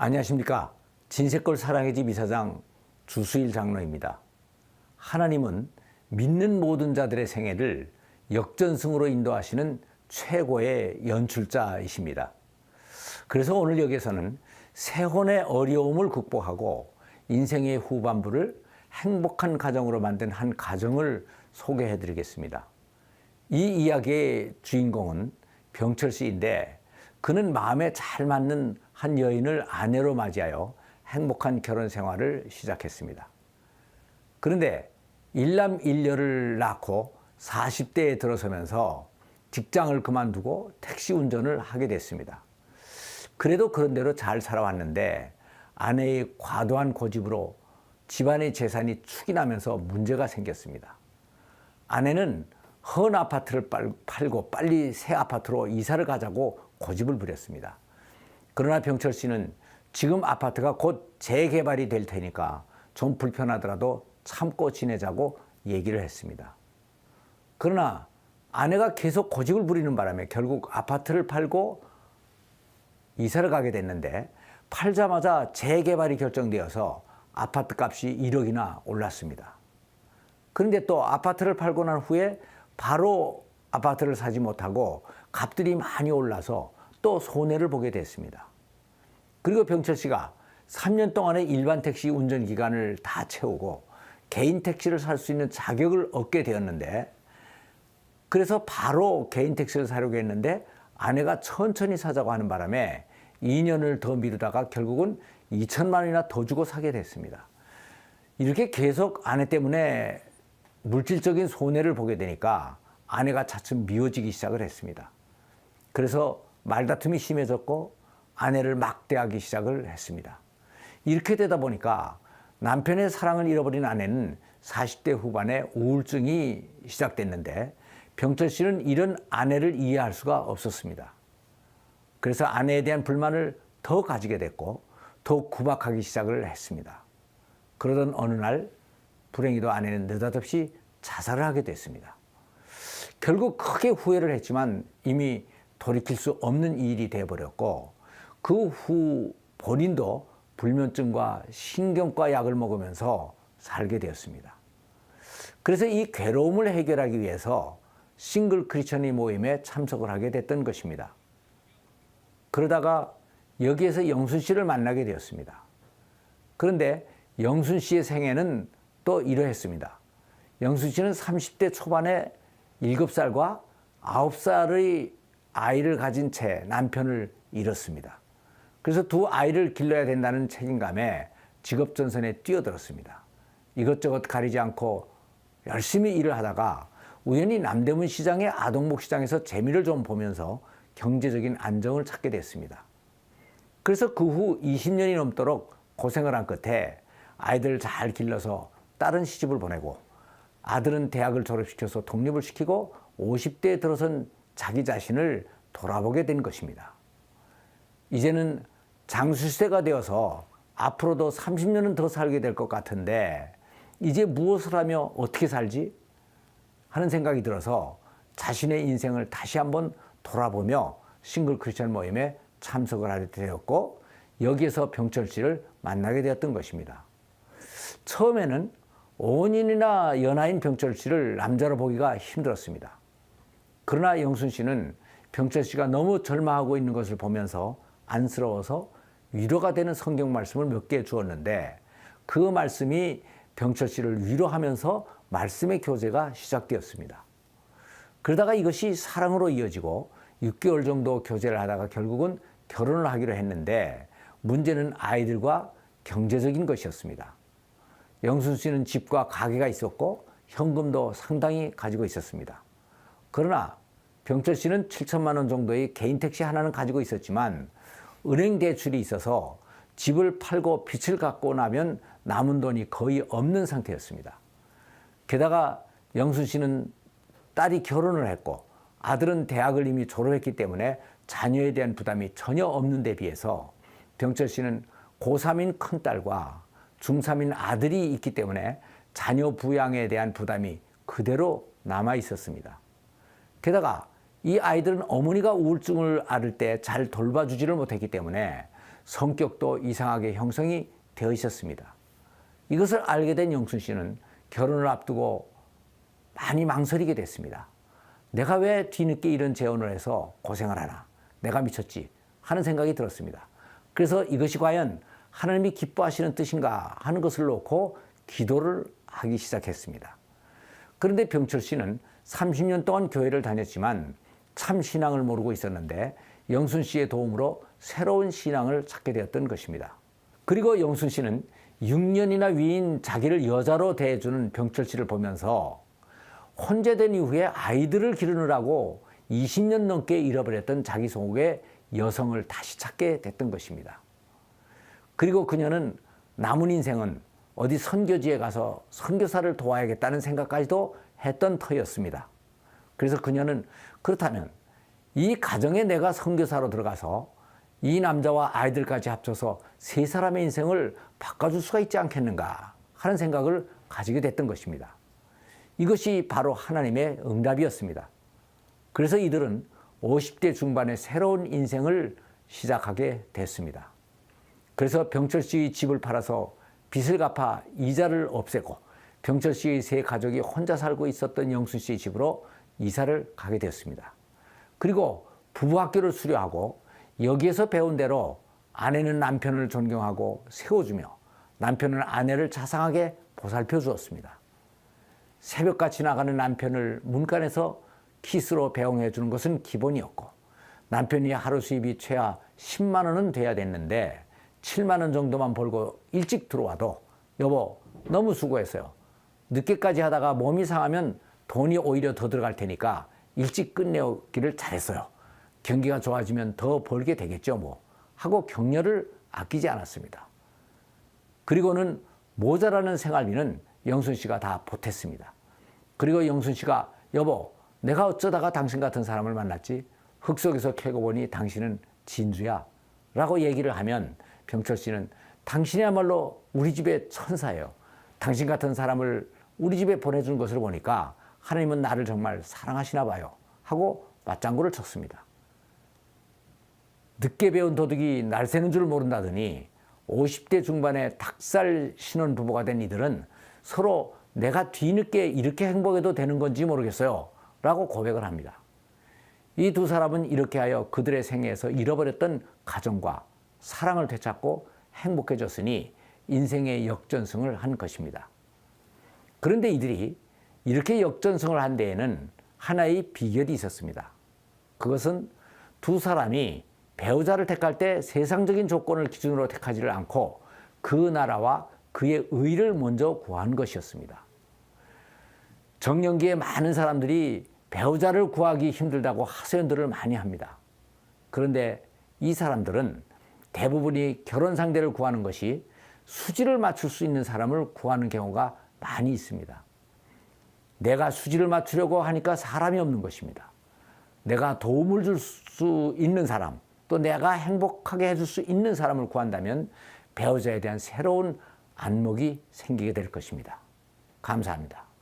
안녕하십니까. 진세골 사랑의 집 이사장 주수일 장로입니다. 하나님은 믿는 모든 자들의 생애를 역전승으로 인도하시는 최고의 연출자이십니다. 그래서 오늘 여기에서는 세혼의 어려움을 극복하고 인생의 후반부를 행복한 가정으로 만든 한 가정을 소개해 드리겠습니다. 이 이야기의 주인공은 병철 씨인데 그는 마음에 잘 맞는 한 여인을 아내로 맞이하여 행복한 결혼 생활을 시작했습니다. 그런데 일남일녀를 낳고 40대에 들어서면서 직장을 그만두고 택시 운전을 하게 됐습니다. 그래도 그런대로 잘 살아왔는데 아내의 과도한 고집으로 집안의 재산이 축이 나면서 문제가 생겼습니다. 아내는 헌 아파트를 팔고 빨리 새 아파트로 이사를 가자고 고집을 부렸습니다. 그러나 병철 씨는 지금 아파트가 곧 재개발이 될 테니까 좀 불편하더라도 참고 지내자고 얘기를 했습니다. 그러나 아내가 계속 고집을 부리는 바람에 결국 아파트를 팔고 이사를 가게 됐는데 팔자마자 재개발이 결정되어서 아파트 값이 1억이나 올랐습니다. 그런데 또 아파트를 팔고 난 후에 바로 아파트를 사지 못하고 값들이 많이 올라서 또 손해를 보게 됐습니다. 그리고 병철 씨가 3년 동안의 일반 택시 운전 기간을 다 채우고 개인 택시를 살 수 있는 자격을 얻게 되었는데 그래서 바로 개인 택시를 사려고 했는데 아내가 천천히 사자고 하는 바람에 2년을 더 미루다가 결국은 2천만 원이나 더 주고 사게 됐습니다. 이렇게 계속 아내 때문에 물질적인 손해를 보게 되니까 아내가 차츰 미워지기 시작을 했습니다. 그래서 말다툼이 심해졌고 아내를 막대하기 시작을 했습니다. 이렇게 되다 보니까 남편의 사랑을 잃어버린 아내는 40대 후반에 우울증이 시작됐는데 병철 씨는 이런 아내를 이해할 수가 없었습니다. 그래서 아내에 대한 불만을 더 가지게 됐고 더 구박하기 시작을 했습니다. 그러던 어느 날 불행히도 아내는 느닷없이 자살을 하게 됐습니다. 결국 크게 후회를 했지만 이미 돌이킬 수 없는 일이 되어버렸고 그 후 본인도 불면증과 신경과 약을 먹으면서 살게 되었습니다. 그래서 이 괴로움을 해결하기 위해서 싱글 크리스천의 모임에 참석을 하게 됐던 것입니다. 그러다가 여기에서 영순 씨를 만나게 되었습니다. 그런데 영순 씨의 생애는 또 이러했습니다. 영순 씨는 30대 초반에 7살과 9살의 아이를 가진 채 남편을 잃었습니다. 그래서 두 아이를 길러야 된다는 책임감에 직업전선에 뛰어들었습니다. 이것저것 가리지 않고 열심히 일을 하다가 우연히 남대문 시장의 아동복 시장에서 재미를 좀 보면서 경제적인 안정을 찾게 됐습니다. 그래서 그 후 20년이 넘도록 고생을 한 끝에 아이들을 잘 길러서 딸은 시집을 보내고 아들은 대학을 졸업시켜서 독립을 시키고 50대에 들어선 자기 자신을 돌아보게 된 것입니다. 이제는 장수시대가 되어서 앞으로도 30년은 더 살게 될 것 같은데 이제 무엇을 하며 어떻게 살지? 하는 생각이 들어서 자신의 인생을 다시 한번 돌아보며 싱글 크리스천 모임에 참석을 하게 되었고 여기에서 병철 씨를 만나게 되었던 것입니다. 처음에는 5년이나 연하인 병철 씨를 남자로 보기가 힘들었습니다. 그러나 영순 씨는 병철 씨가 너무 절망하고 있는 것을 보면서 안쓰러워서 위로가 되는 성경 말씀을 몇 개 주었는데 그 말씀이 병철 씨를 위로하면서 말씀의 교제가 시작되었습니다. 그러다가 이것이 사랑으로 이어지고 6개월 정도 교제를 하다가 결국은 결혼을 하기로 했는데 문제는 아이들과 경제적인 것이었습니다. 영순 씨는 집과 가게가 있었고 현금도 상당히 가지고 있었습니다. 그러나 병철 씨는 7천만 원 정도의 개인 택시 하나는 가지고 있었지만 은행 대출이 있어서 집을 팔고 빚을 갚고 나면 남은 돈이 거의 없는 상태였습니다. 게다가 영순 씨는 딸이 결혼을 했고 아들은 대학을 이미 졸업했기 때문에 자녀에 대한 부담이 전혀 없는 데 비해서 병철 씨는 고3인 큰딸과 중3인 아들이 있기 때문에 자녀 부양에 대한 부담이 그대로 남아 있었습니다. 게다가 이 아이들은 어머니가 우울증을 앓을 때 잘 돌봐주지를 못했기 때문에 성격도 이상하게 형성이 되어 있었습니다. 이것을 알게 된 영순 씨는 결혼을 앞두고 많이 망설이게 됐습니다. 내가 왜 뒤늦게 이런 재혼을 해서 고생을 하나? 내가 미쳤지 하는 생각이 들었습니다. 그래서 이것이 과연 하나님이 기뻐하시는 뜻인가 하는 것을 놓고 기도를 하기 시작했습니다. 그런데 병철 씨는 30년 동안 교회를 다녔지만 참 신앙을 모르고 있었는데 영순 씨의 도움으로 새로운 신앙을 찾게 되었던 것입니다. 그리고 영순 씨는 6년이나 위인 자기를 여자로 대해주는 병철 씨를 보면서 혼자된 이후에 아이들을 기르느라고 20년 넘게 잃어버렸던 자기 속의 여성을 다시 찾게 됐던 것입니다. 그리고 그녀는 남은 인생은 어디 선교지에 가서 선교사를 도와야겠다는 생각까지도 했던 터였습니다. 그래서 그녀는 그렇다면 이 가정에 내가 선교사로 들어가서 이 남자와 아이들까지 합쳐서 세 사람의 인생을 바꿔줄 수가 있지 않겠는가 하는 생각을 가지게 됐던 것입니다. 이것이 바로 하나님의 응답이었습니다. 그래서 이들은 50대 중반에 새로운 인생을 시작하게 됐습니다. 그래서 병철 씨의 집을 팔아서 빚을 갚아 이자를 없애고 병철 씨의 세 가족이 혼자 살고 있었던 영순 씨의 집으로 이사를 가게 되었습니다. 그리고 부부학교를 수료하고 여기에서 배운 대로 아내는 남편을 존경하고 세워주며 남편은 아내를 자상하게 보살펴 주었습니다. 새벽같이 나가는 남편을 문간에서 키스로 배웅해 주는 것은 기본이었고 남편이 하루 수입이 최하 10만 원은 돼야 됐는데 7만 원 정도만 벌고 일찍 들어와도 여보 너무 수고했어요. 늦게까지 하다가 몸이 상하면 돈이 오히려 더 들어갈 테니까 일찍 끝내기를 잘했어요. 경기가 좋아지면 더 벌게 되겠죠 뭐 하고 격려를 아끼지 않았습니다. 그리고는 모자라는 생활비는 영순 씨가 다 보탰습니다. 그리고 영순 씨가 여보 내가 어쩌다가 당신 같은 사람을 만났지? 흙 속에서 캐고 보니 당신은 진주야 라고 얘기를 하면 병철 씨는 당신이야말로 우리 집의 천사예요. 당신 같은 사람을 우리 집에 보내준 것을 보니까 하나님은 나를 정말 사랑하시나 봐요 하고 맞장구를 쳤습니다. 늦게 배운 도둑이 날 새는 줄 모른다더니 50대 중반에 닭살 신혼부부가 된 이들은 서로 내가 뒤늦게 이렇게 행복해도 되는 건지 모르겠어요 라고 고백을 합니다. 이 두 사람은 이렇게 하여 그들의 생애에서 잃어버렸던 가정과 사랑을 되찾고 행복해졌으니 인생의 역전승을 한 것입니다. 그런데 이들이 이렇게 역전승을 한 데에는 하나의 비결이 있었습니다. 그것은 두 사람이 배우자를 택할 때 세상적인 조건을 기준으로 택하지를 않고 그 나라와 그의 의를 먼저 구한 것이었습니다. 정년기에 많은 사람들이 배우자를 구하기 힘들다고 하소연들을 많이 합니다. 그런데 이 사람들은 대부분이 결혼 상대를 구하는 것이 수지를 맞출 수 있는 사람을 구하는 경우가 많이 있습니다. 내가 수지를 맞추려고 하니까 사람이 없는 것입니다. 내가 도움을 줄 수 있는 사람, 또 내가 행복하게 해줄 수 있는 사람을 구한다면 배우자에 대한 새로운 안목이 생기게 될 것입니다. 감사합니다.